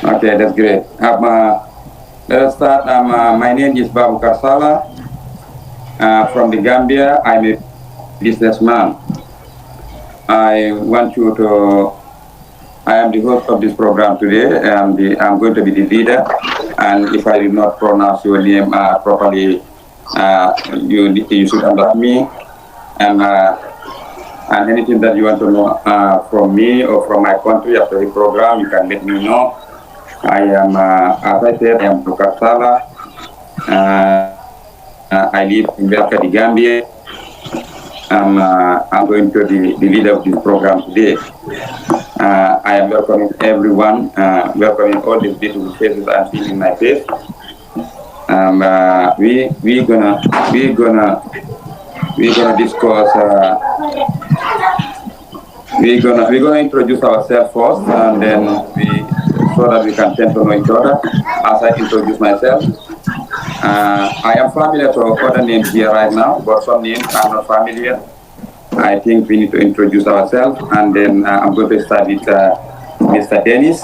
Okay, that's great. Let us start. My name is Sallah from the Gambia. I'm a businessman. I want you to. I am the host of this program today. I'm going to be the leader. And if I did not pronounce your name properly, you should understand me. And anything that you want to know from me or from my country after the program, you can let me know. I am, as I said, I am Sallah. I live in the Gambia. I'm going to be the leader of this program today. I am welcoming everyone, welcoming all these beautiful faces I'm seeing in my face. We're gonna discuss. We're gonna introduce ourselves first, and then so that we can tend to know each other. As I introduce myself, I am familiar to other names here right now, but some names I'm not familiar. I think we need to introduce ourselves, and then I'm going to start with Mr. Dennis.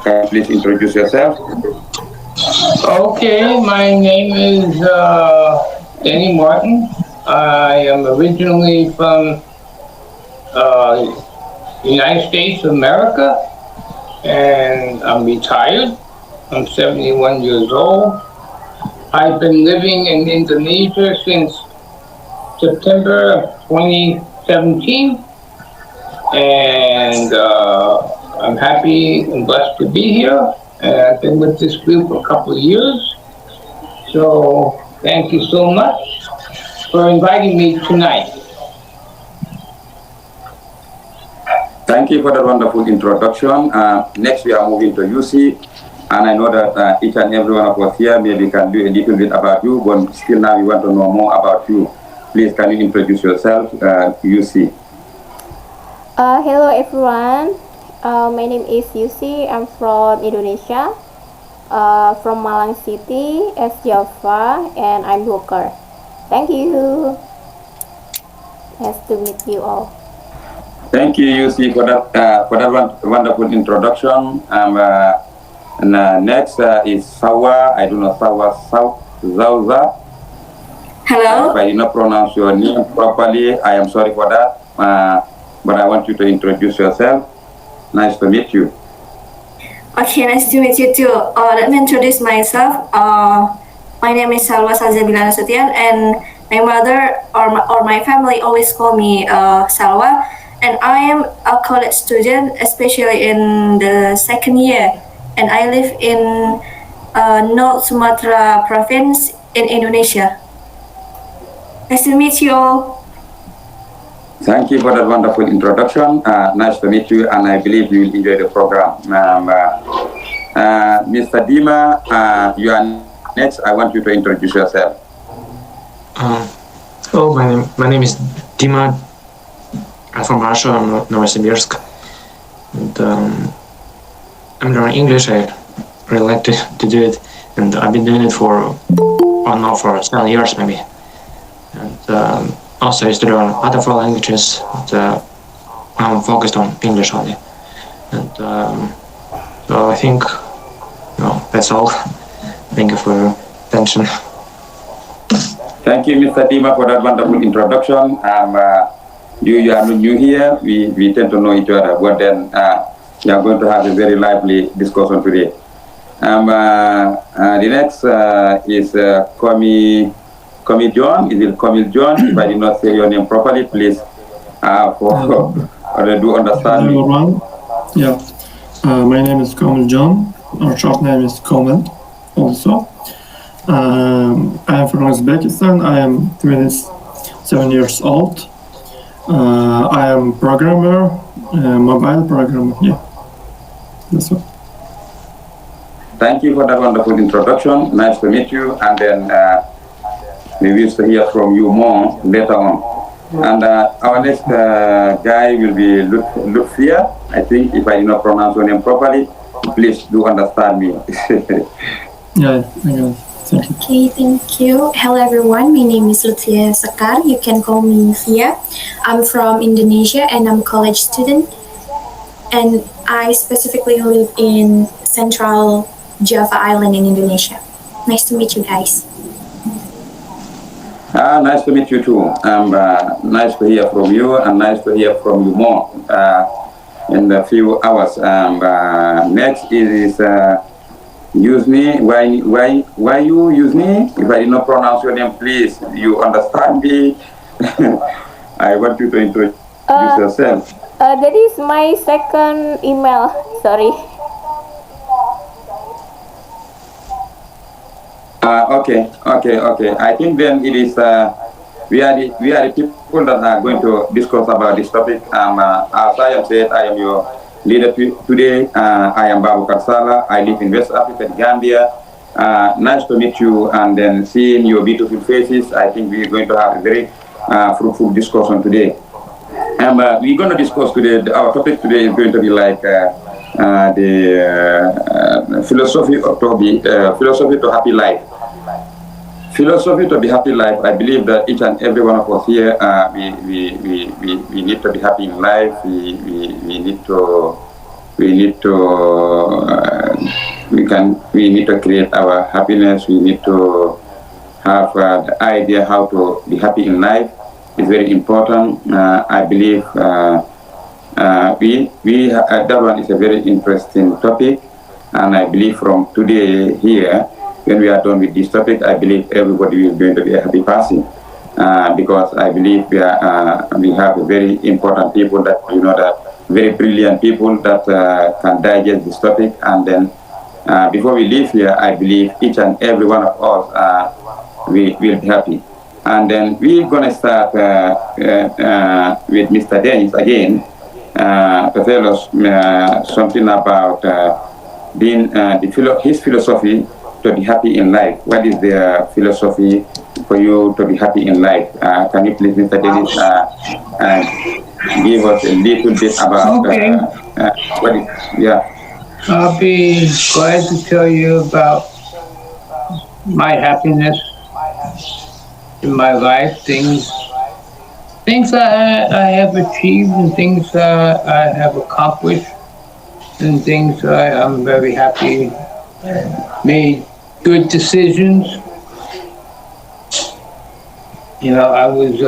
Can you please introduce yourself? Okay, my name is Danny Martin. I am originally from United States of America, and I'm retired. I'm 71 years old. I've been living in Indonesia since September of 2017, and I'm happy and blessed to be here. I've been with this group for a couple of years, so thank you so much for inviting me tonight. Thank you for that wonderful introduction. Next, we are moving to UC, and I know that each and every one of us here maybe can do a little bit about you, but still now we want to know more about you. Please, can you introduce yourself, UC? Hello, everyone. My name is UC. I'm from Indonesia, from Malang City, as Java, and I'm worker. Thank you. Nice to meet you all. Thank you, UC, for that wonderful introduction. And next is Sawa. I do not Zawza. Hello. If I did not pronounce your name properly, I am sorry for that. But I want you to introduce yourself. Nice to meet you. Okay, nice to meet you too. Let me introduce myself. My name is Salwa Sazabilana Sutian, and my mother or my family always call me Salwa. And I am a college student, especially in the second year. And I live in North Sumatra province in Indonesia. Nice to meet you all. Thank you for that wonderful introduction. Nice to meet you, and I believe you will enjoy the program. Mr. Dima, you are next. I want you to introduce yourself. Hello, my name is Dima. I'm from Russia. I'm Novosibirsk. And I'm learning English. I really like to do it, and I've been doing it for 7 years maybe. And also I used to learn other foreign languages, but I'm focused on English only. And so I think that's all. Thank you for your attention. Thank you, Mr. Dima, for that wonderful introduction. You are new here. We tend to know each other, but then we are going to have a very lively discussion today. The next is Komi John. Is it Komi John? If I did not say your name properly, please do understand me. Everyone. Yeah. My name is Komil John. Our short name is Komil also. I am from Uzbekistan. I am 27 years old. I am programmer, mobile programmer. Yeah. That's all. Thank you for that wonderful introduction. Nice to meet you. And then we wish to hear from you more later on. And our next guy will be Lufia. I think if I did not pronounce your name properly, please do understand me. Yeah, I got it. Thank you. Okay, thank you. Hello everyone, my name is Lutfia Sekar. You can call me Fia. I'm from Indonesia and I'm a college student. and I specifically live in Central Java Island in Indonesia. Nice to meet you guys. Nice to meet you too. Nice to hear from you, and nice to hear from you more in a few hours. Next is use me. Why you use me? If I did not pronounce your name, please, you understand me. I want you to introduce yourself. That is my second email. Sorry. Okay. I think then it is we are the people that are going to discuss about this topic. As I have said, I am your leader today. I am Babukar Sallah. I live in West Africa, Gambia. Nice to meet you, and then seeing your beautiful faces. I think we're going to have a very fruitful discussion today. And we're going to discuss today. Our topic today is going to be like the philosophy to happy life. Philosophy to be happy life. I believe that each and every one of us here, we need to be happy in life. We need to create our happiness. We need to have the idea how to be happy in life. It's very important. I believe that one is a very interesting topic, and I believe from today here, when we are done with this topic, I believe everybody is going to be a happy person, because I believe we have very important people that that very brilliant people that can digest this topic, and then before we leave here, I believe each and every one of us will be happy. And then we're going to start with Mr. Dennis again to tell us something about his philosophy to be happy in life. What is the philosophy for you to be happy in life? Can you please, Mr. Dennis, give us a little bit about what is, I'll be glad to tell you about my happiness in my life, things I have achieved, and things I have accomplished, and things I'm very happy made good decisions. I was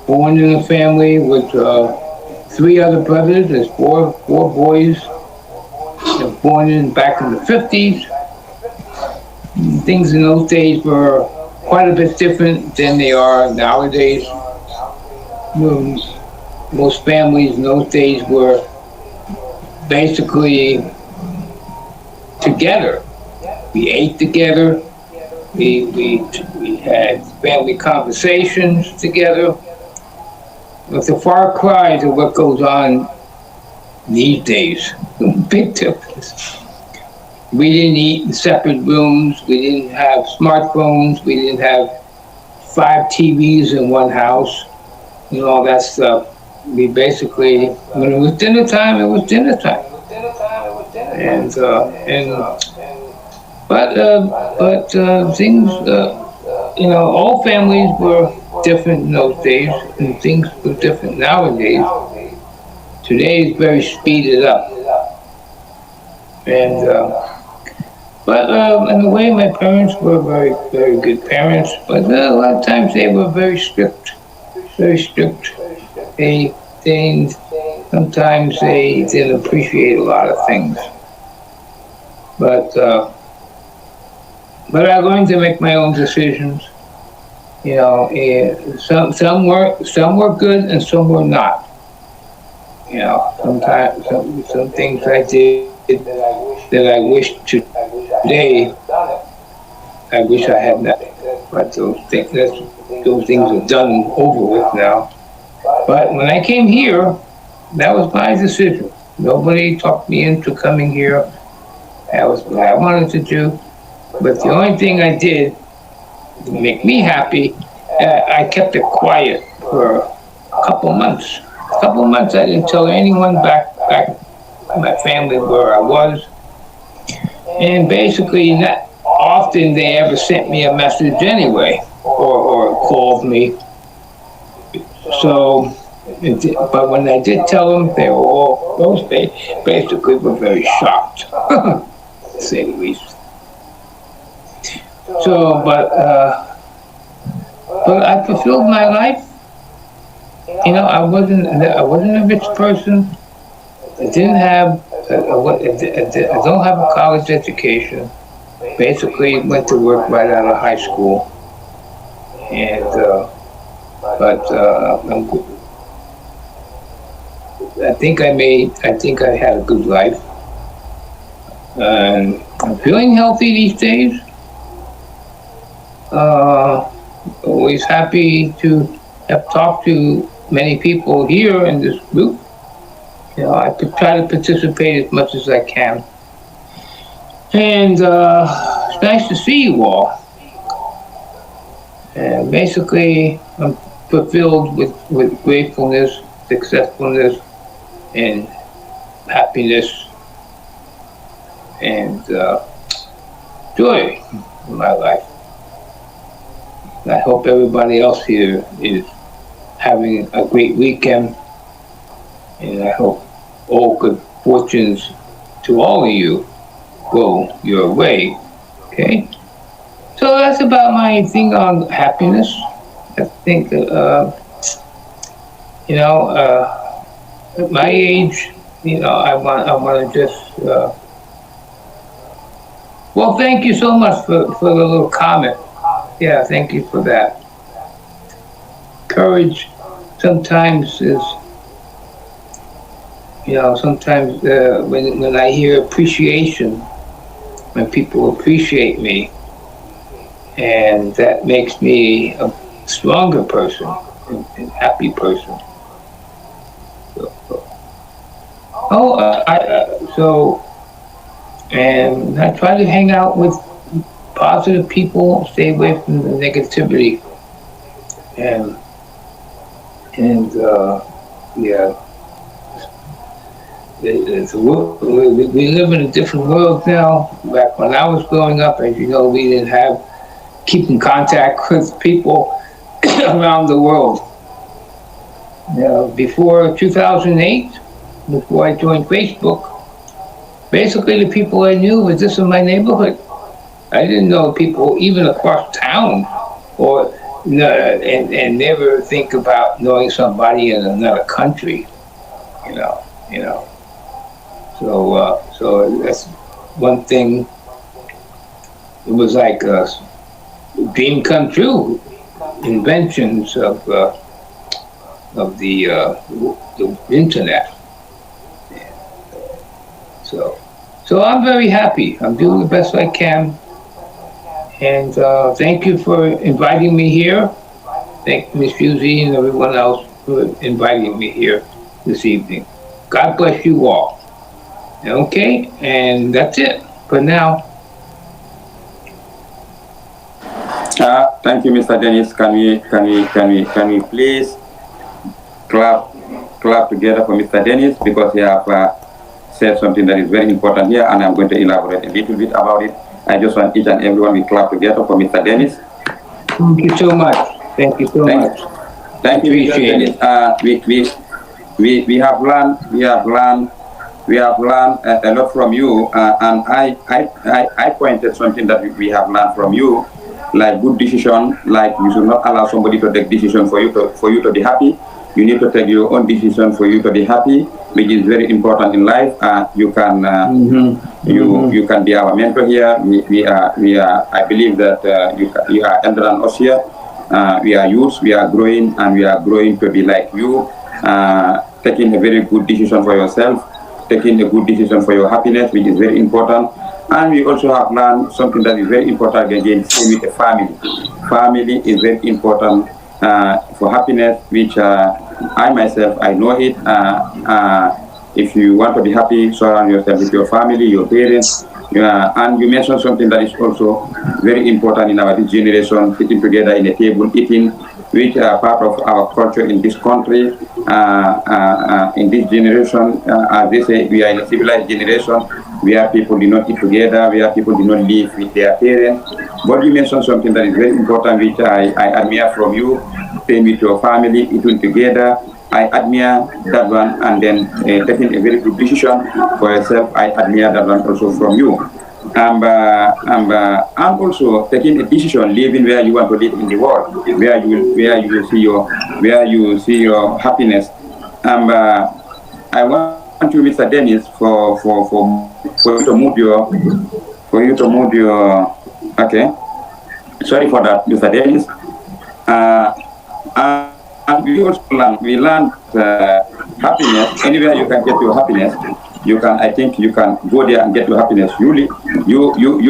born in a family with 3 other brothers. There's four boys. I was born back in the 50s. Things in those days were quite a bit different than they are nowadays. Most families in those days were basically together. We ate together. We had family conversations together. It's a far cry to what goes on these days. Big difference. We didn't eat in separate rooms. We didn't have smartphones. We didn't have 5 TVs in one house and all that stuff. We basically, when it was dinner time, it was dinner time. But things, all families were different in those days, and things were different nowadays. Today is very speeded up. But in a way, my parents were very, very good parents, but a lot of times they were very strict. Sometimes they didn't appreciate a lot of things. But I learned to make my own decisions. Some were good and some were not. Sometimes some things I did that I wish today I wish I had not. But those things are done over with now. But when I came here, that was my decision. Nobody talked me into coming here. That was what I wanted to do. But the only thing I did to make me happy, I kept it quiet for a couple months. I didn't tell anyone back in my family where I was. And basically, not often they ever sent me a message anyway, or called me. So But when I did tell them, they were all, those basically were very shocked, to say the least. So, but I fulfilled my life. You know, I wasn't a rich person. I didn't have, I don't have a college education. Basically, went to work right out of high school, and I think I had a good life, and I'm feeling healthy these days. Always happy to have talked to many people here in this group. You know, I could try to participate as much as I can. And it's nice to see you all. And basically, I'm fulfilled with gratefulness, successfulness, and happiness, and joy in my life. I hope everybody else here is having a great weekend, and I hope all good fortunes to all of you go your way. Okay? So that's about my thing on happiness. I think, you know, at my age, you know, I want to just, well, thank you so much for the little comment. Yeah, thank you for that. Courage sometimes is, you know, sometimes when I hear appreciation, when people appreciate me, and that makes me a stronger person and happy person. And I try to hang out with positive people, stay away from the negativity, and yeah, it's a world, we live in a different world now. Back when I was growing up, as you know, we didn't keep in contact with people around the world. You know, before 2008, before I joined Facebook, basically the people I knew was just in my neighborhood. I didn't know people even across town, or and never think about knowing somebody in another country. You know. So that's one thing. It was like a dream come true. Inventions of the internet. So I'm very happy. I'm doing the best I can. And thank you for inviting me here. Thank Ms. Fusey and everyone else for inviting me here this evening. God bless you all. Okay, and that's it for now. Thank you, Mr. Dennis. Can we please clap together for Mr. Dennis, because he have said something that is very important here, and I'm going to elaborate a little bit about it. I just want each and everyone we clap together for Mr. Dennis. Thank you so much. Thank you so much. Thank you, Mr. Dennis. We have learned a lot from you, and I pointed something that we have learned from you, like good decision. Like you should not allow somebody to take decision for you to be happy. You need to take your own decision for you to be happy, which is very important in life. You can you can be our mentor here. We are. I believe that you are elder than us here. We are youth. We are growing, and we are growing to be like you. Taking a very good decision for yourself, taking a good decision for your happiness, which is very important. And we also have learned something that is very important again, stay with the family. Family is very important for happiness, which I myself, I know it. If you want to be happy, surround yourself with your family, your parents. And you mentioned something that is also very important in our generation, sitting together in a table, eating, which are part of our culture in this country. In this generation, as they say, we are in a civilized generation where people do not eat together, where people do not live with their parents. But you mentioned something that is very important, which I admire from you, staying with your family, eating together, I admire that one, and then taking a very good decision for yourself, I admire that one also from you. And also taking a decision, living where you want to live in the world, where you will see your happiness. I want you, Mr. Dennis, for you to move your okay. Sorry for that, Mr. Dennis. And we learn happiness. Anywhere you can get your happiness, I think you can go there and get your happiness. You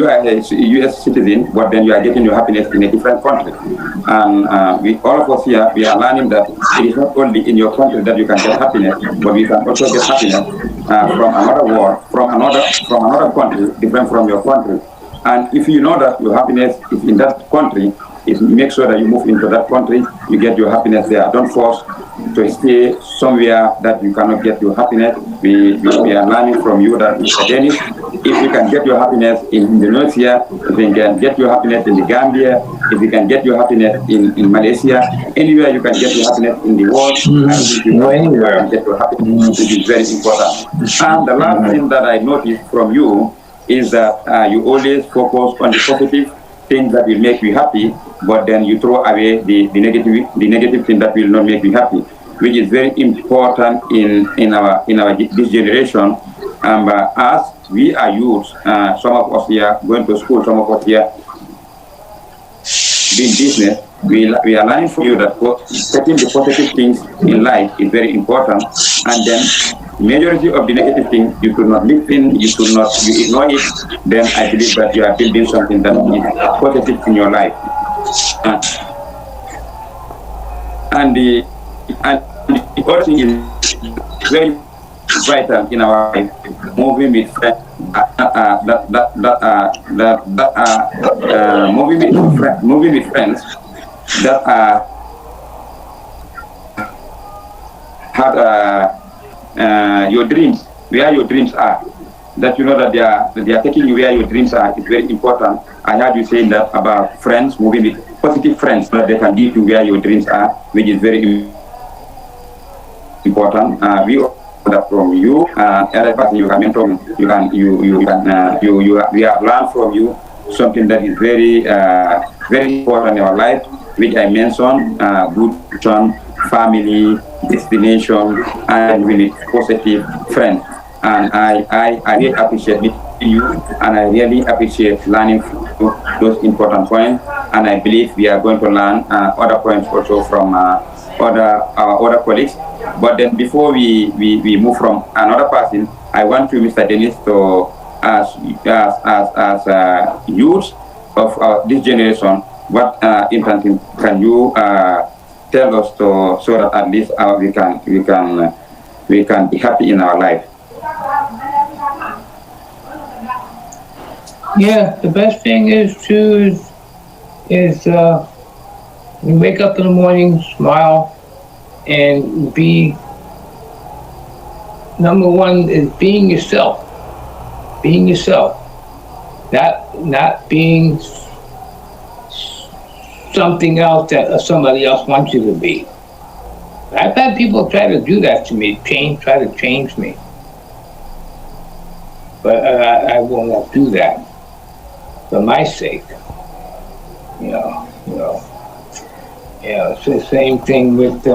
are a U.S. citizen, but then you are getting your happiness in a different country. And all of us here, we are learning that it is not only in your country that you can get happiness, but we can also get happiness from another world, from another country, different from your country. And if you know that your happiness is in that country, make sure that you move into that country, you get your happiness there. Don't force to stay somewhere that you cannot get your happiness. We are learning from you that, Mr. Dennis, if you can get your happiness in Indonesia, if you can get your happiness in the Gambia, if you can get your happiness in Malaysia, anywhere you can get your happiness in the world, I think you can get your happiness, which is very important. And the last thing that I noticed from you is that you always focus on the positive things that will make you happy, but then you throw away the negative thing that will not make you happy, which is very important in our this generation. As we are youth, some of us here going to school, some of us here doing business, we are learning from you that setting the positive things in life is very important, and then majority of the negative things you could not live in, you ignore it, then I believe that you are building something that is positive in your life. And the other thing is very vital in our life, moving with friends, moving with friends that have your dreams, where your dreams are, that you know that they are taking you where your dreams are, is very important. I heard you saying that about friends, moving with positive friends, that they can lead you where your dreams are, which is very important. We that from you, other person you can mentor, we have learned from you something that is very very important in our life, which I mentioned, good vision, family, destination, and really positive friends. And I really appreciate you, and I really appreciate learning those important points. And I believe we are going to learn other points also from other colleagues. But then before we move from another person, I want to, Mr. Dennis, to as youth of this generation, what important can you tell us so that at least we can be happy in our life? Yeah, the best thing is you wake up in the morning, smile, and be, number one is being yourself. Being yourself. Not being something else that somebody else wants you to be. I've had people try to do that to me, try to change me. But I will not do that for my sake. It's the same thing with,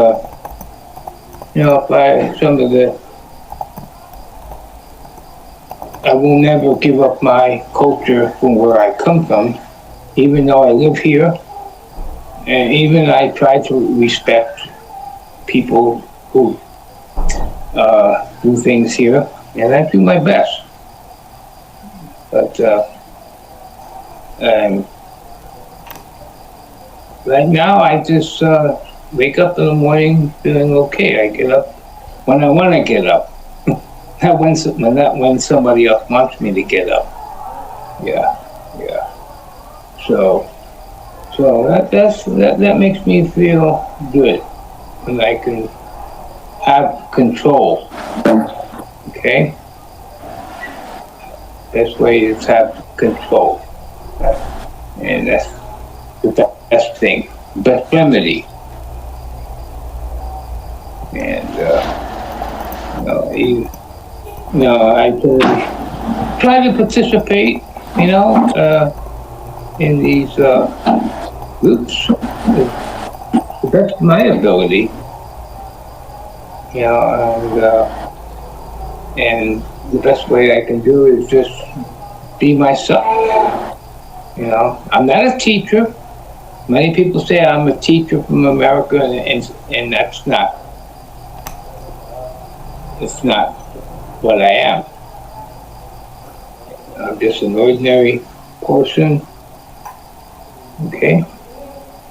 I will never give up my culture from where I come from, even though I live here, and even I try to respect people who do things here, and I do my best. But right now, I just wake up in the morning feeling okay. I get up when I want to get up, not when somebody else wants me to get up. Yeah. So that makes me feel good, and I can have control. Okay. Best way is have control, and that's the best thing, best remedy. And I try to participate, in these groups to the best of my ability, and the best way I can do is just be myself. I'm not a teacher. Many people say I'm a teacher from America, and that's not. It's not what I am. I'm just an ordinary person. Okay?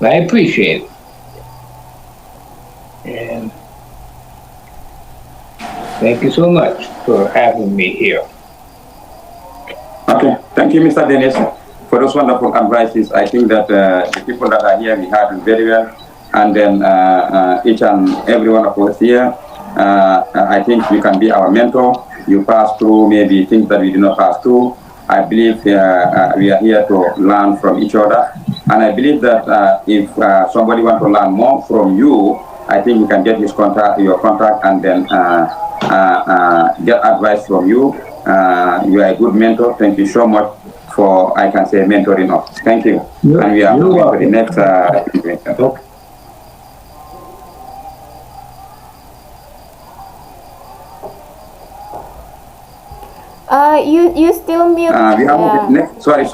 I appreciate it. And thank you so much for having me here. Okay, thank you, Mr. Dennis, for those wonderful advices. I think that the people that are here, we heard it very well. And then each and every one of us here, I think you can be our mentor. You pass through maybe things that we did not pass through. I believe we are here to learn from each other. And I believe that if somebody wants to learn more from you, I think you can get your contact, and then get advice from you. You are a good mentor. Thank you so much for, I can say, mentoring us. Thank you. And we are moving to the next Okay. You still mute. We are moving next. Sorry.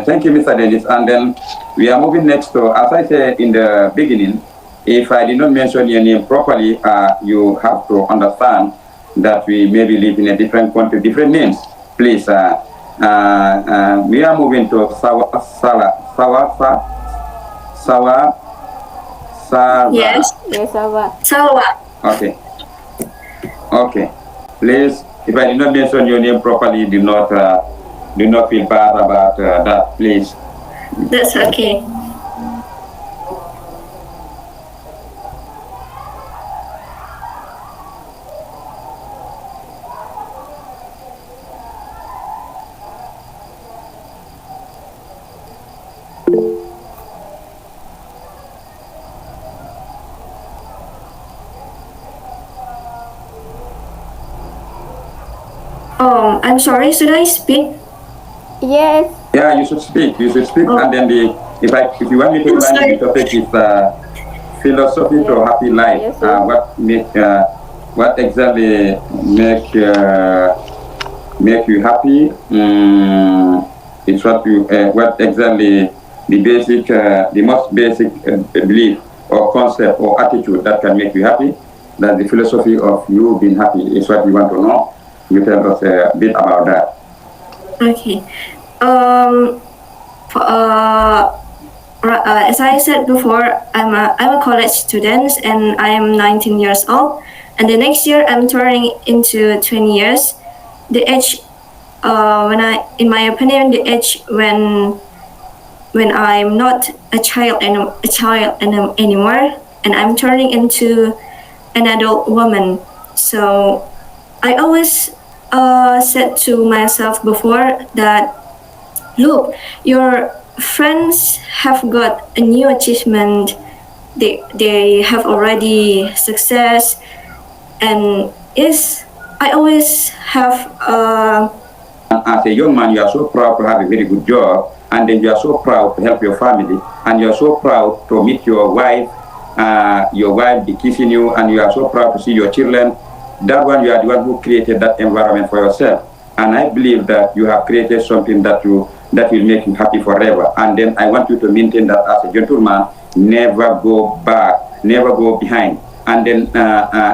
Thank you, Mr. Dennis. And then we are moving next to, as I said in the beginning, if I did not mention your name properly, you have to understand that we maybe live in a different country, different names. Please, we are moving to Sawa. Yes. Yes, Sawa. Salwa. Okay. Please, if I did not mention your name properly, do not feel bad about that, please. That's okay. I'm sorry, should I speak? Yes. Yeah, you should speak. And then if you want me to remind you, the topic is philosophy to happy life. Yes, What exactly make you happy? It's what exactly the most basic belief or concept or attitude that can make you happy. That the philosophy of you being happy is what we want to know. You tell us a bit about that. Okay. As I said before, I'm a college student and I am 19 years old. And the next year I'm turning into 20 years. The age, in my opinion, the age when I'm not a child anymore, and I'm turning into an adult woman. So I always said to myself before that, look, your friends have got a new achievement. They have already success, and I always have. As a young man, you are so proud to have a very good job, and then you are so proud to help your family, and you are so proud to meet your wife be kissing you, and you are so proud to see your children. That one, you are the one who created that environment for yourself. And I believe that you have created something that will make you happy forever. And then I want you to maintain that as a gentleman, never go back, never go behind. And then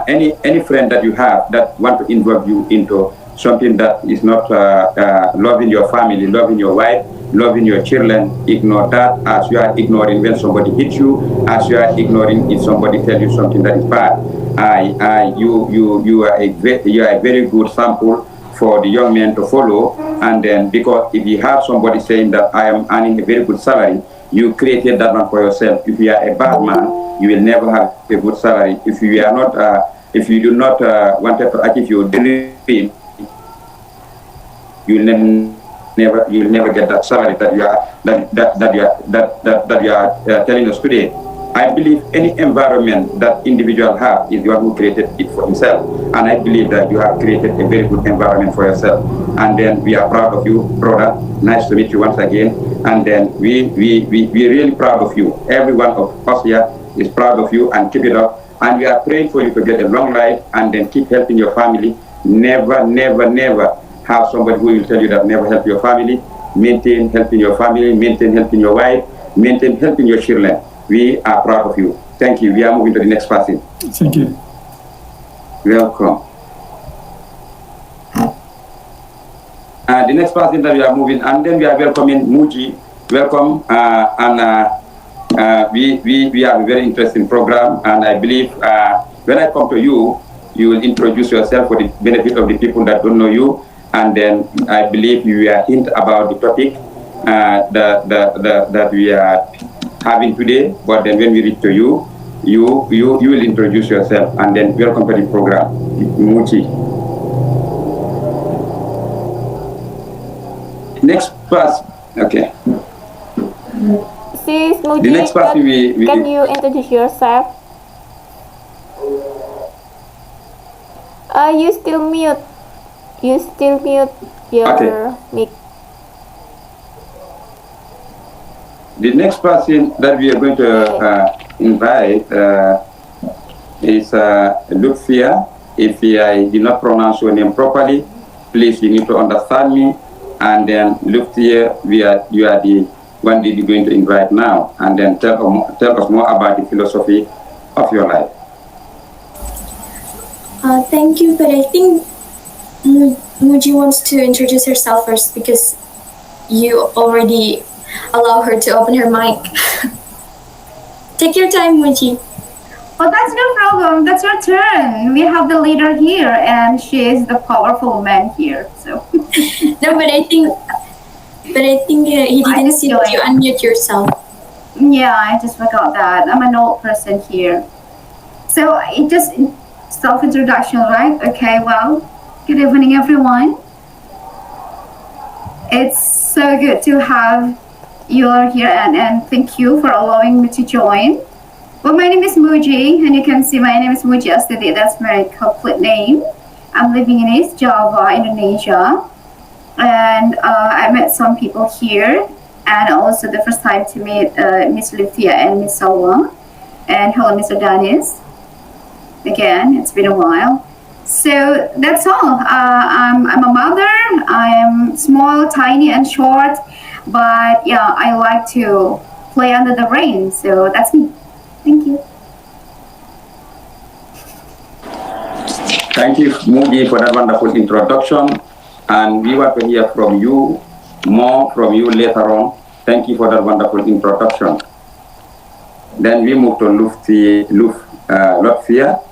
any friend that you have that want to involve you into something that is not loving your family, loving your wife, loving your children, ignore that, as you are ignoring when somebody hits you, as you are ignoring if somebody tells you something that is bad. You are a very good sample for the young men to follow. And then, because if you have somebody saying that I am earning a very good salary, you created that one for yourself. If you are a bad man, you will never have a good salary. If you are not, if you do not want to achieve your dream, you'll never get that salary that you are telling us today. I believe any environment that individual have is the one who created it for himself. And I believe that you have created a very good environment for yourself. And then we are proud of you, brother. Nice to meet you once again. And then we're really proud of you. Every one of us here is proud of you, and keep it up. And we are praying for you to get a long life and then keep helping your family. Never, never, never have somebody who will tell you that never help your family. Maintain helping your family, maintain helping your wife, maintain helping your children. We are proud of you. Thank you. We are moving to the next person. Thank you. Welcome. The next person that we are moving, and then we are welcoming Muji. Welcome. We have a very interesting program, and I believe when I come to you, you will introduce yourself for the benefit of the people that don't know you, and then I believe you will hint about the topic that we are having today. But then when we reach to you, you will introduce yourself, and then welcome to the program. Muji. Next person. Okay. Sis Muji, The next person can you introduce yourself? You still mute. You still mute your Okay. mic. The next person that we are going to invite is Lufia. If I did not pronounce your name properly, please, you need to understand me. And then Lufia, you are the one that you're going to invite now. And then tell us more about the philosophy of your life. Thank you, but I think Muji wants to introduce herself first because you already allow her to open her mic. Take your time, Muji. Oh, that's no problem. That's your turn. We have the leader here, and she is the powerful woman here. So No, but I think he didn't see that you unmute yourself. yeah, I just forgot that. I'm an old person here. So it just self-introduction, right? Okay. Well, good evening, everyone. It's so good to have you all here, and thank you for allowing me to join. Well, my name is Muji, and you can see my name is Muji Astidi. That's my complete name. I'm living in East Java, Indonesia, and I met some people here, and also the first time to meet Miss Lufia and Miss Salwa, and hello, Mr. Danis. Again, it's been a while. So that's all. I'm a mother. I'm small, tiny, and short, but yeah, I like to play under the rain. So that's me. Thank you. Thank you, Muji, for that wonderful introduction. And we want to hear from you, more from you later on. Thank you for that wonderful introduction. Then we move to Lufia.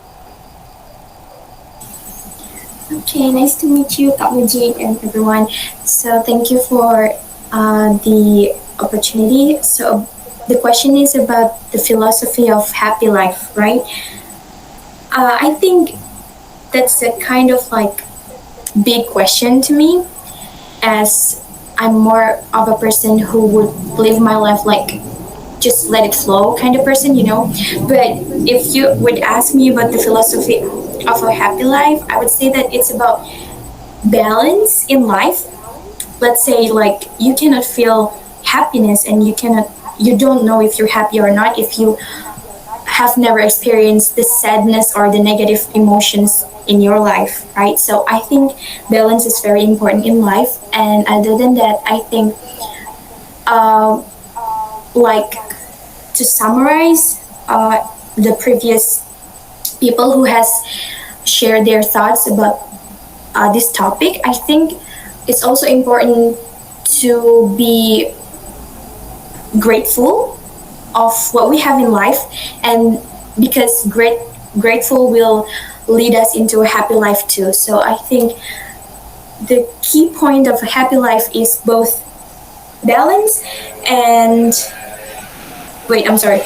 Okay, nice to meet you, Kak Muji, and everyone. So thank you for the opportunity. So the question is about the philosophy of happy life, right? I think that's a kind of like big question to me, as I'm more of a person who would live my life like just let it flow kind of person, you know. But if you would ask me about the philosophy of a happy life, I would say that it's about balance in life. Let's say like you cannot feel happiness and you don't know if you're happy or not if you have never experienced the sadness or the negative emotions in your life, right? So I think balance is very important in life. And other than that, I think like to summarize the previous people who has shared their thoughts about this topic, I think it's also important to be grateful of what we have in life, and because grateful will lead us into a happy life too. So I think the key point of a happy life is both balance and wait, I'm sorry.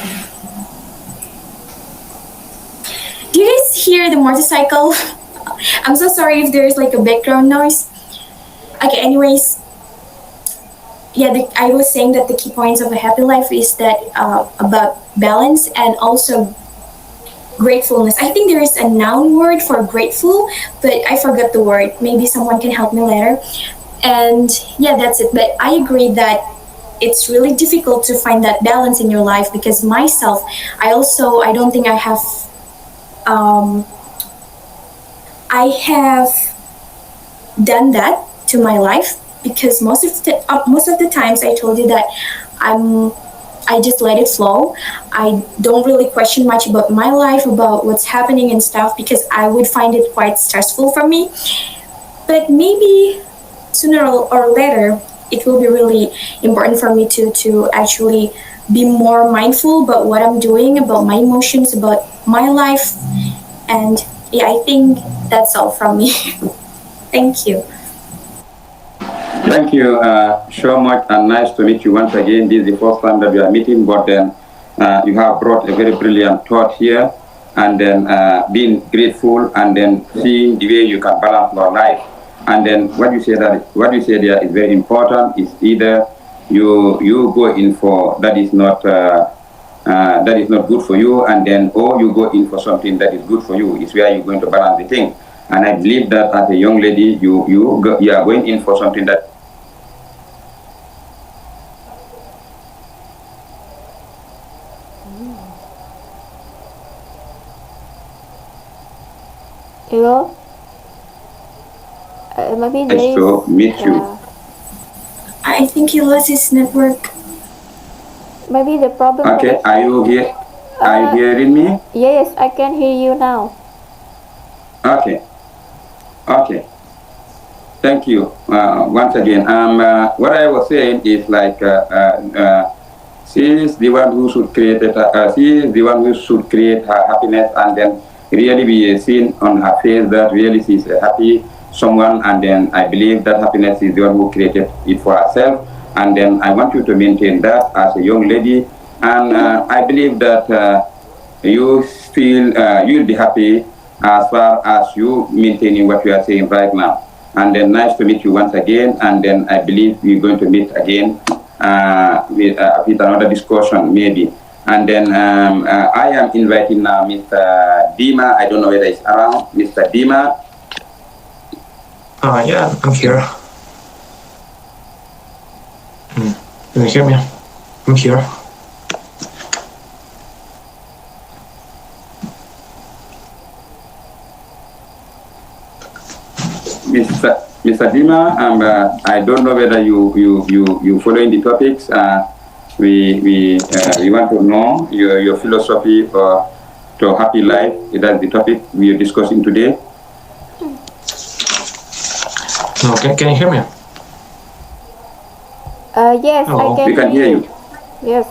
Do you guys hear the motorcycle? I'm so sorry if there's like a background noise. Okay, anyways, I was saying that the key points of a happy life is that about balance and also gratefulness. I think there is a noun word for grateful, but I forgot the word. Maybe someone can help me later. And yeah, that's it. But I agree that it's really difficult to find that balance in your life, because myself, I don't think um, I have done that to my life, because most of the times I told you that I just let it flow. I don't really question much about my life, about what's happening and stuff, because I would find it quite stressful for me. But maybe sooner or later, it will be really important for me to actually be more mindful about what I'm doing, about my emotions, about my life. And yeah, I think that's all from me. Thank you. Thank you so much, and nice to meet you once again. This is the first time that we are meeting, but then you have brought a very brilliant thought here, and then being grateful, and then seeing the way you can balance your life. And then what you say there is very important. Is either you go in for that is not good for you, and then or you go in for something that is good for you. Is where you're going to balance the thing. And I believe that as a young lady, you are going in for something that. Hello? Maybe there Nice is, to meet you. I think he lost his network. maybe the problem. Okay, are you here? Are you hearing me? Yes, I can hear you now. Okay. Okay. Thank you once again. What I was saying is like she is the one who should create it. She is the one who should create her happiness, and then really be seen on her face that really she's a happy someone. And then I believe that happiness is the one who created it for herself. And then I want you to maintain that as a young lady. And I believe that you feel you'll be happy as far as you maintaining what you are saying right now. And then nice to meet you once again. And then I believe we're going to meet again with another discussion maybe. And then I am inviting now Mr. Dima. I don't know whether it's around. Mr. Dima. Yeah, I'm here. Can you hear me? I'm here. Mr. Dima, I don't know whether you following the topics. We want to know your philosophy to happy life. That's the topic we are discussing today. No, can you hear me? Yes, Hello. I can. We can hear you. Yes.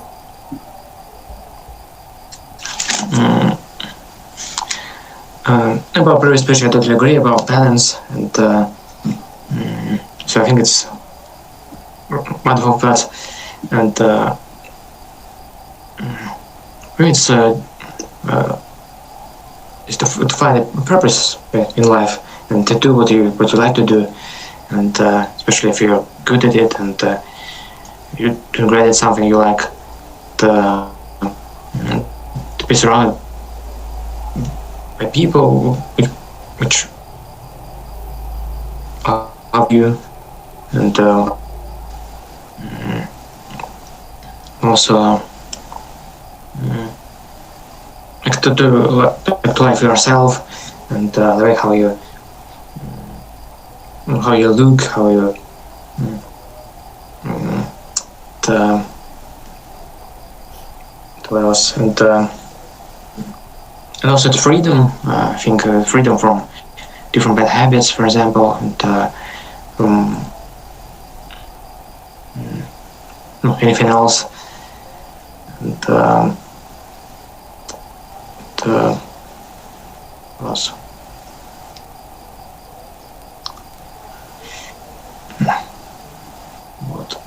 About previous speech, I totally agree about balance, and so I think it's wonderful that, and it's to find a purpose in life and to do what you like to do, and especially if you're good at it and you're doing great at something you like, to be surrounded by people which love you, and also like to life yourself, and the way how you look, how you what else, and also the freedom. I think freedom from different bad habits, for example, and from anything else, and what else? What?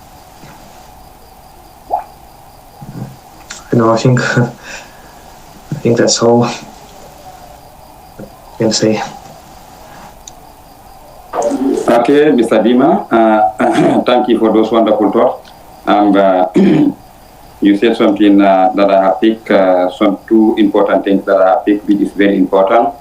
I think that's all I can say. Okay, Mr. Dima, thank you for those wonderful thoughts. And you said something that I have picked, some two important things that I have picked, which is very important.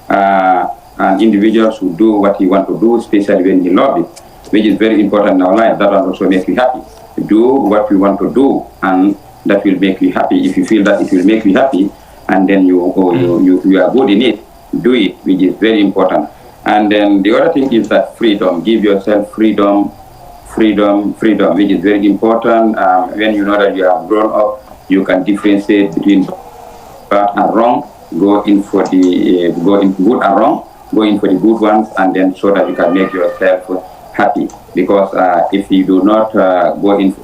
And individuals who do what you want to do, especially when you love it, which is very important in our life. That will also make you happy. Do what you want to do, and that will make you happy. If you feel that it will make you happy, and then you are good in it, do it, which is very important. And then the other thing is that freedom. Give yourself freedom, which is very important. When you know that you have grown up, you can differentiate between bad and wrong. Go in for the good and wrong. Go in for the good ones, and then so that you can make yourself happy. Because if you do not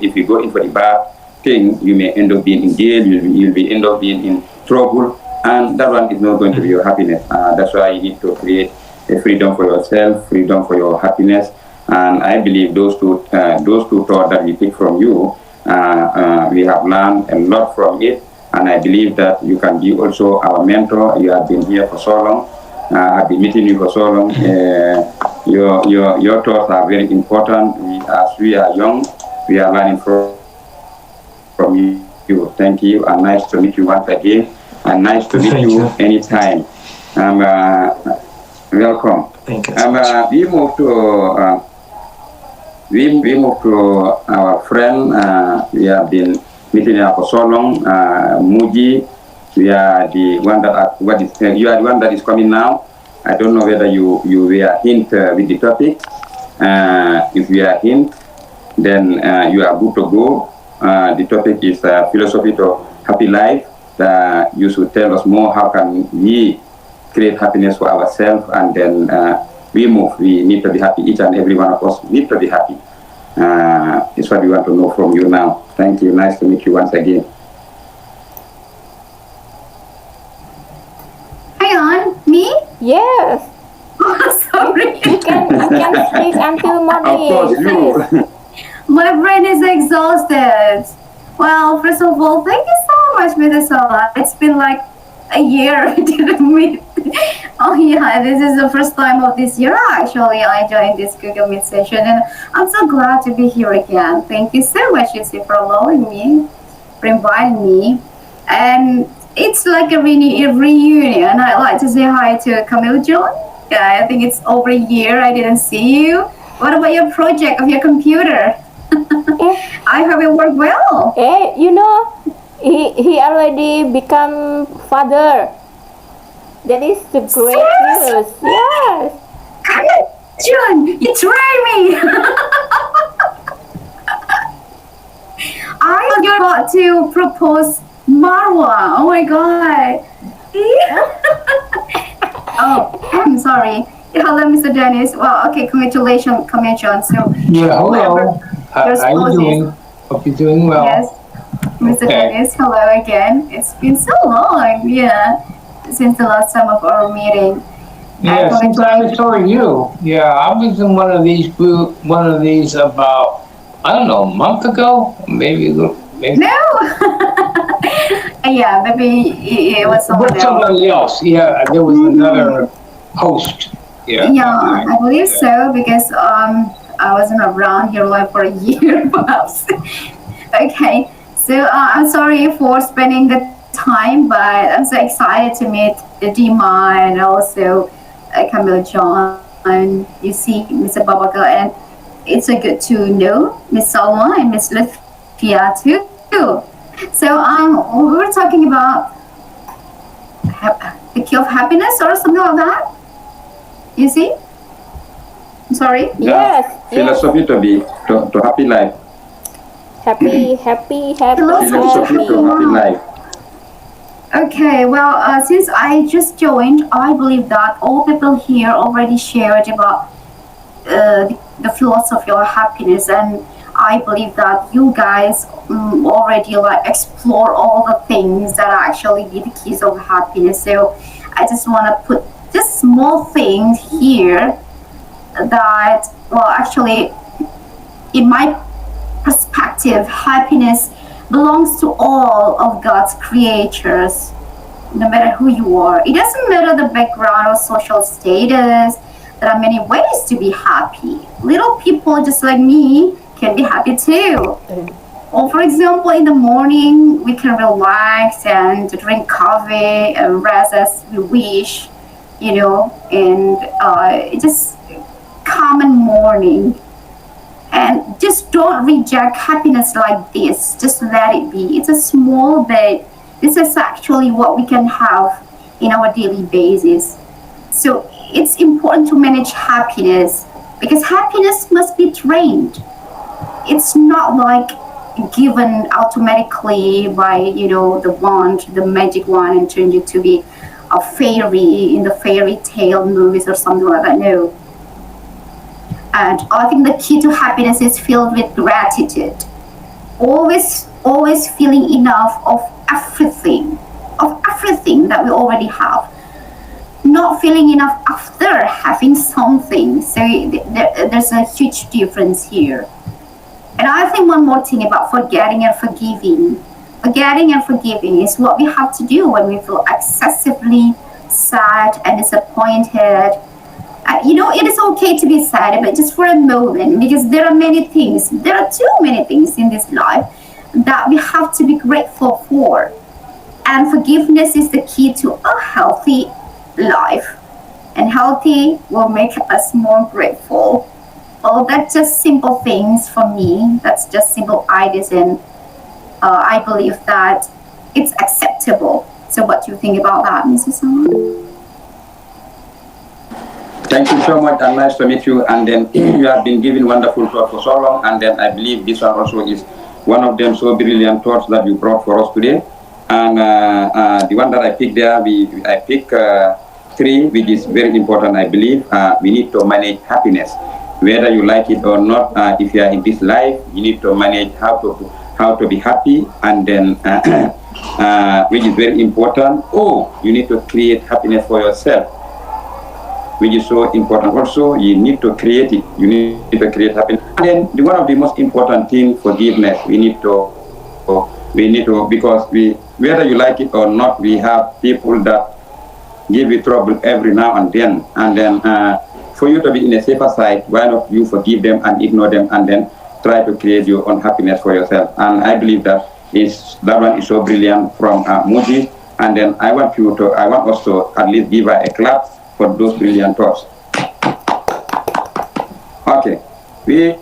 if you go in for the bad thing, you may end up being in jail. You'll be end up being in trouble, and that one is not going to be your happiness. That's why you need to create a freedom for yourself, freedom for your happiness. And I believe those two thoughts that we take from you, we have learned a lot from it. And I believe that you can be also our mentor. You have been here for so long. I've been meeting you for so long. Your thoughts are very important. As we are young, we are learning from you. Thank you, and nice to meet you once again. And nice to meet you anytime. Welcome. Thank you so much. We move to our friend. We have been meeting her for so long. Muji, we are the one that you are the one that is coming now. I don't know whether you were hint with the topic. If you are hint, then you are good to go. The topic is philosophy to happy life. You should tell us more. How can we create happiness for ourselves, and then we move. We need to be happy. Each and every one of us need to be happy. It's what we want to know from you now. Thank you. Nice to meet you once again. Hang on, me? Yes. Sorry. You can speak until morning. Of course, you. My brain is exhausted. Well, first of all, thank you so much, Mr. Sallah. It's been like a year we didn't meet. Oh yeah, this is the first time of this year actually I joined this Google Meet session, and I'm so glad to be here again. Thank you so much, Yusi, for allowing me, for inviting me. And it's like a reunion. I'd like to say hi to Camille John. Yeah, I think it's over a year I didn't see you. What about your project of your computer? I hope it worked well. Hey, you know, he already become father. That is the great news. Yes. John, you tried me. I forgot to propose Marwa. Oh my god. Oh, I'm sorry. Hello, Mr. Dennis. Well, okay, congratulations, John. So, Yeah, hello. How There's you poses. doing? Hope you're doing well. yes, Mr. Okay. Dennis, hello again. It's been so long, yeah, since the last time of our meeting. Yeah, I'm since I saw you. Yeah, I was in one of these about, I don't know, a month ago, maybe. No. Yeah, maybe it was someone With else. somebody else. Yeah, there was another host. Yeah. Yeah, I believe so because I wasn't around here like for a year, perhaps. Okay, so I'm sorry for spending the time, but I'm so excited to meet Dima and also Camille John and you see Mr. Babaka, and it's so good to know Miss Salma and Miss Lithia too. So we were talking about the key of happiness or something like that. You see? I'm sorry. Yes. Philosophy to happy life. Happy. Philosophy to happy life. Okay, well, since I just joined, I believe that all people here already shared about the philosophy of happiness, and I believe that you guys already like explore all the things that actually be the keys of happiness. So I just want to put this small thing here that, well, actually, in my perspective, happiness belongs to all of God's creatures, no matter who you are. It doesn't matter the background or social status. There are many ways to be happy. Little people just like me can be happy too. Or for example, in the morning, we can relax and drink coffee and rest as we wish, and just common morning. And just don't reject happiness like this. Just let it be. It's a small bit. This is actually what we can have in our daily basis. So it's important to manage happiness because happiness must be trained. It's not like given automatically by the wand, the magic wand, and turned you to be a fairy in the fairy tale movies or something like that. No. And I think the key to happiness is filled with gratitude. Always feeling enough of everything that we already have. Not feeling enough after having something. So there's a huge difference here. And I think one more thing about forgetting and forgiving. Forgetting and forgiving is what we have to do when we feel excessively sad and disappointed. It is okay to be sad, but just for a moment, because there are too many things in this life that we have to be grateful for. And forgiveness is the key to a healthy life. And healthy will make us more grateful. Well, that's just simple things for me. That's just simple ideas, and I believe that it's acceptable. So what do you think about that, Mrs. Sallah? Thank you so much, and nice to meet you. And then you have been giving wonderful thoughts for so long, and then I believe this one also is one of them so brilliant thoughts that you brought for us today. And the one that I picked there, I picked 3, which is very important. I believe we need to manage happiness, whether you like it or not. If you are in this life, you need to manage how to be happy, and then which is very important. You need to create happiness for yourself, which is so important. Also, you need to create it. You need to create happiness. And then one of the most important thing, forgiveness. We need to because whether you like it or not, we have people that give you trouble every now and then. And then for you to be in a safer side, why not you forgive them and ignore them, and then try to create your own happiness for yourself. And I believe that one is so brilliant from Muji. And then I want us to at least give her a clap for those brilliant thoughts. Okay, we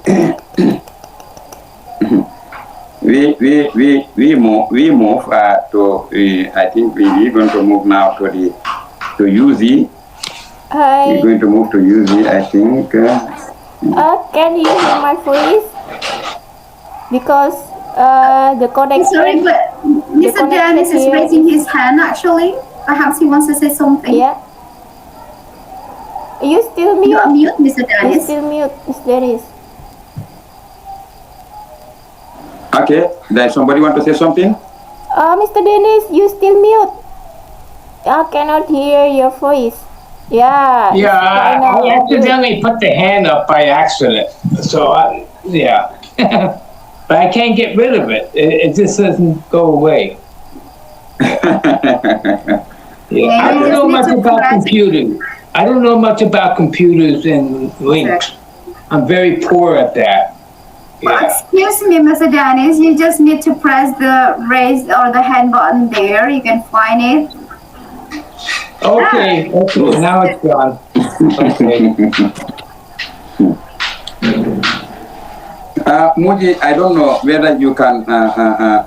move to. I think we're going to move now to UZ. Hi. We're going to move to UZ. I think. Can you hear my voice? Because the connection. Sorry, but Mr. Dennis is raising his hand actually. Perhaps he wants to say something. Yeah. You still mute? You're mute, Mr. Dennis. You still mute, Mr. Dennis. Okay, does somebody want to say something? Mr. Dennis, you still mute. I cannot hear your voice. Yeah. Yeah, I accidentally put the hand up by accident. So, yeah. But I can't get rid of it. It just doesn't go away. Yeah. I don't know much about computers. I don't know much about computers and links. I'm very poor at that. Yeah. Excuse me, Mr. Dennis, you just need to press the raise or the hand button there. You can find it. Okay, now it's gone. Okay. Muji, I don't know whether you can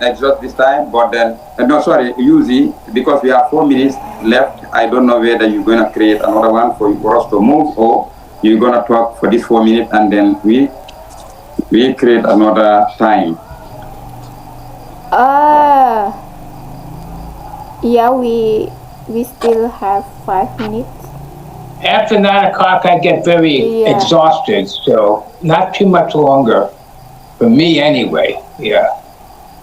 exhaust this time, but then, Yuzi, because we have 4 minutes left, I don't know whether you're going to create another one for us to move, or you're going to talk for this 4 minutes and then we create another time. Yeah, we still have 5 minutes. After 9 o'clock, I get very exhausted, so not too much longer. For me, anyway. Yeah.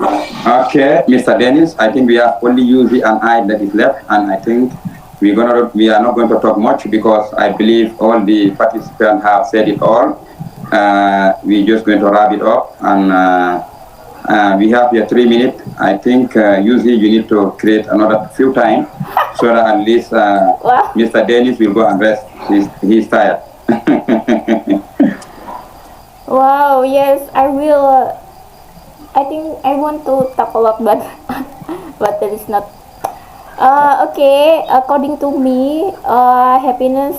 Okay, Mr. Dennis, I think we have only Yuzi and I that is left, and I think we are not going to talk much because I believe all the participants have said it all. We're just going to wrap it up, and we have here 3 minutes. I think Yuzi, you need to create another few times so that at least Mr. Dennis will go and rest. He's tired. Wow, yes, I will I think I want to talk a lot, but but that is not. Okay, according to me, happiness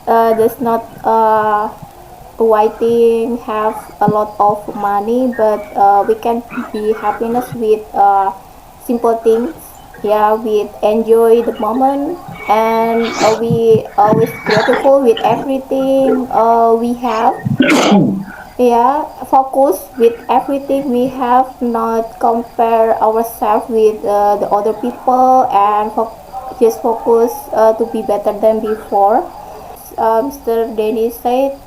does not waiting have a lot of money, but we can be happiness with simple things. Yeah, we enjoy the moment, and we always grateful with everything we have. Yeah, focus with everything we have, not compare ourselves with the other people, and just focus to be better than before. Mr. Dennis said,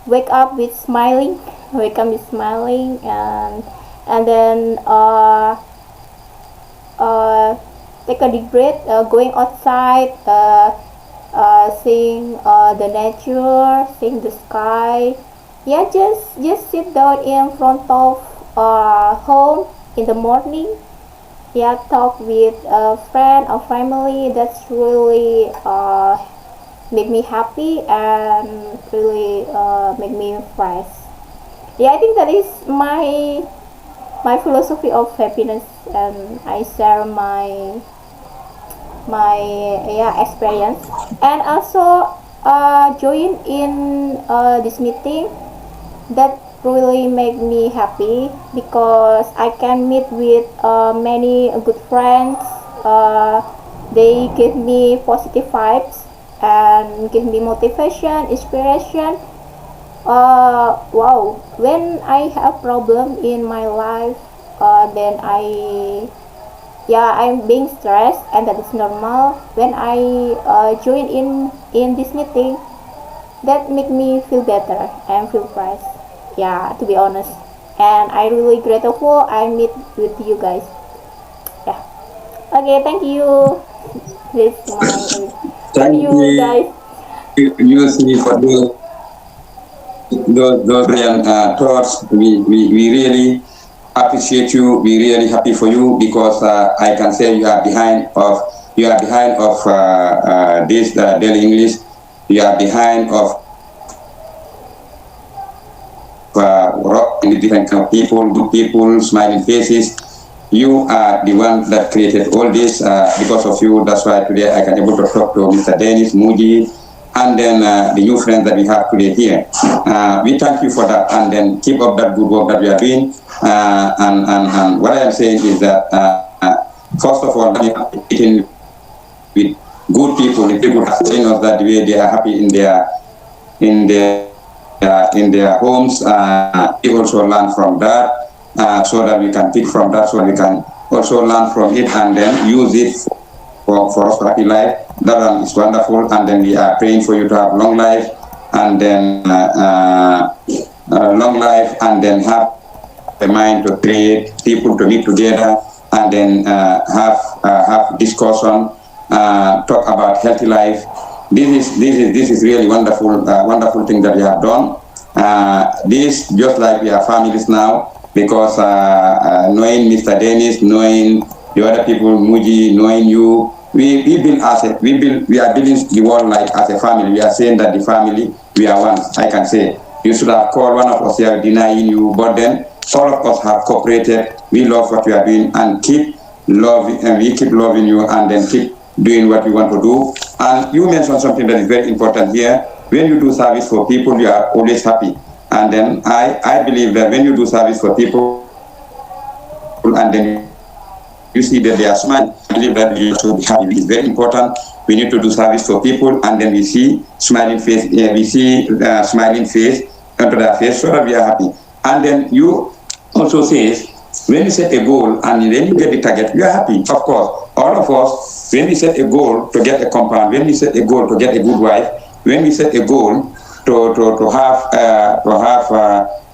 wake up with smiling, wake up with smiling, and then take a deep breath, going outside, seeing the nature, seeing the sky. Yeah, just sit down in front of home in the morning. Yeah, talk with a friend or family. That's really make me happy and really make me fresh. Yeah, I think that is my philosophy of happiness, and I share my yeah experience, and also join in this meeting that really make me happy because I can meet with many good friends. They give me positive vibes and give me motivation, inspiration. Wow, when I have problem in my life, then I'm being stressed, and that is normal. When I join in this meeting, that make me feel better and feel fresh. Yeah, to be honest, and I really grateful I meet with you guys. Yeah. Okay, thank you. This is my Thank you guys. you see for those brilliant thoughts. We really appreciate you. We really happy for you because I can say you are behind of this daily English. You are behind of rock in the different kind of people, good people, smiling faces. You are the one that created all this. Because of you, that's why today I can able to talk to Mr. Dennis, Muji, and then the new friends that we have today here. We thank you for that, and then keep up that good work that we are doing. And what I am saying is that first of all, meeting with good people, the people are saying us that the way they are happy in their homes. We also learn from that, so that we can pick from that, so we can also learn from it and then use it for us to happy life. That one is wonderful, and then we are praying for you to have long life, and then have a mind to create people to meet together, and then have discussion, talk about healthy life. This is really wonderful thing that we have done. This just like we are families now, because knowing Mr. Dennis, knowing the other people, Muji, knowing you, we are building the world like as a family. We are saying that the family, we are one. I can say you should have called one of us here denying you, but then all of us have cooperated. We love what we are doing and keep loving, and we keep loving you, and then keep doing what we want to do. And you mentioned something that is very important here. When you do service for people, you are always happy. And then I believe that when you do service for people, and then you see that they are smiling, I believe that you should be happy. It's very important. We need to do service for people, and then we see smiling face. Smiling face onto their face, so that we are happy. And then you also say, when you set a goal and then you get the target, you are happy. Of course, all of us, when we set a goal to get a compound, when we set a goal to get a good wife, when we set a goal to have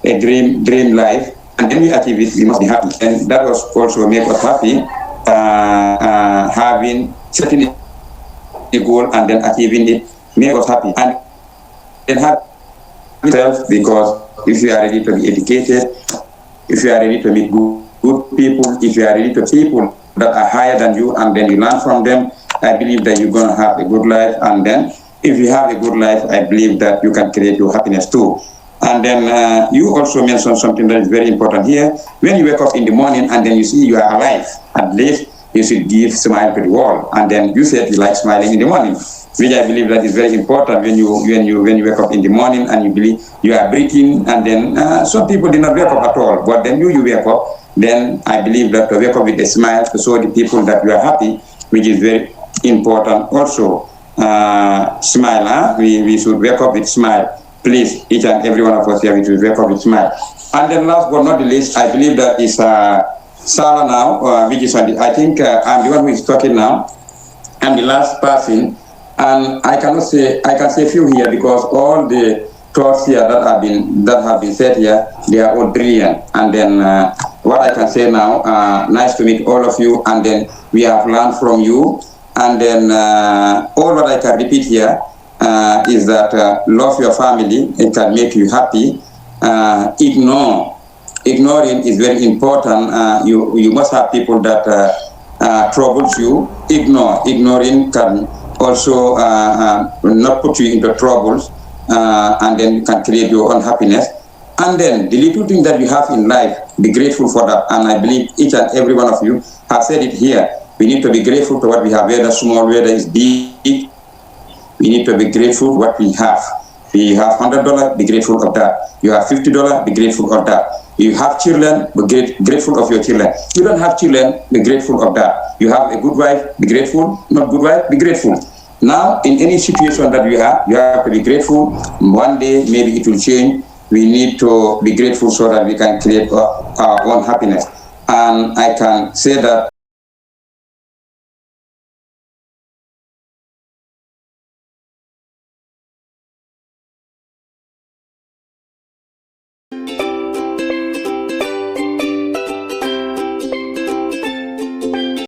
a dream life, and then we achieve it, we must be happy. And that was also make us happy, setting a goal and then achieving it, make us happy. And then have yourself, because if you are ready to be educated, if you are ready to meet good people, if you are ready to people that are higher than you, and then you learn from them, I believe that you're going to have a good life. And then if you have a good life, I believe that you can create your happiness too. And then you also mentioned something that is very important here. When you wake up in the morning and then you see you are alive, at least you should give smile to the world. And then you said you like smiling in the morning, which I believe that is very important when you wake up in the morning and you believe you are breathing. And then some people did not wake up at all, but then you wake up. Then I believe that to wake up with a smile to show the people that you are happy, which is very important. Also, smile. Huh? We should wake up with smile. Please, each and every one of us here, we should wake up with smile. And then last but not the least, I believe that is Sallah now, which is on the, I think I'm the one who is talking now. I'm the last person, and I can say a few here because all the thoughts here that have been said here, they are all brilliant. And then what I can say now, nice to meet all of you, and then we have learned from you. And then all what I can repeat here is that love your family. It can make you happy. Ignoring is very important. You must have people that troubles you. Ignoring can also not put you into troubles, and then you can create your own happiness. And then the little thing that you have in life, be grateful for that. And I believe each and every one of you have said it here. We need to be grateful to what we have, whether small, whether it's big. We need to be grateful what we have. You have $100, be grateful of that. You have $50, be grateful of that. You have children, be grateful of your children. You don't have children, be grateful of that. You have a good wife, be grateful. Not good wife, be grateful. Now, in any situation that you have to be grateful. One day, maybe it will change. We need to be grateful so that we can create our own happiness. And I can say that